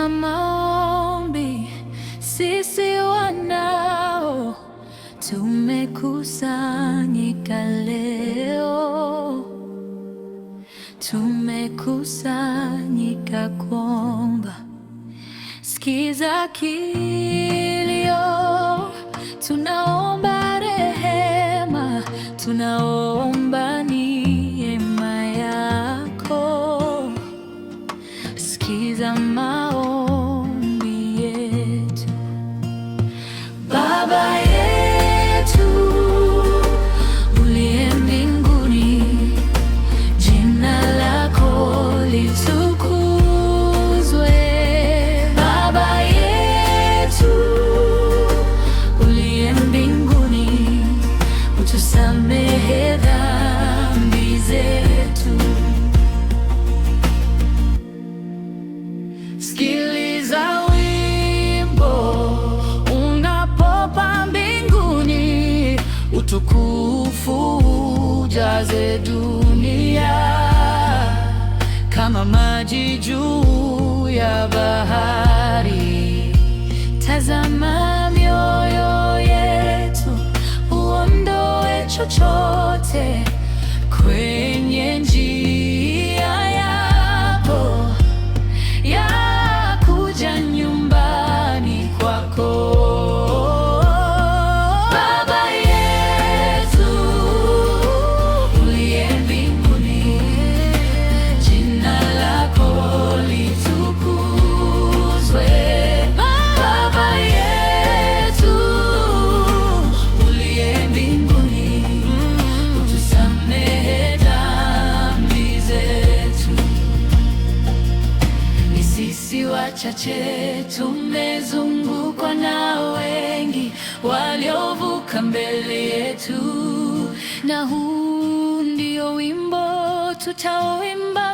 Sikiza maombi, sisi wanao tumekusanyika leo, tumekusanyika kuomba. Sikiza kilio, tunaomba rehema, tunaomba neema yako. Sikiza maombi yetu. Baba yetu uliye mbinguni, jina lako litukuzwe. Baba yetu uliye mbinguni, utusamehe dhambi zetu. Sikiliza wimbo unapopa mbinguni, utukufu ujaze dunia kama maji juu ya bahari. Tazama mioyo yetu, uondoe chochote kwenye njia yako ya kuja nyumbani kwako. Baba yetu uliye mbinguni, jina lako litukuzwe. Baba yetu uliye mbinguni, utusamehe dhambi zetu. Ni sisi wachache tumezungukwa na wengi waliovuka mbele yetu, na huu ndio wimbo tutaoimba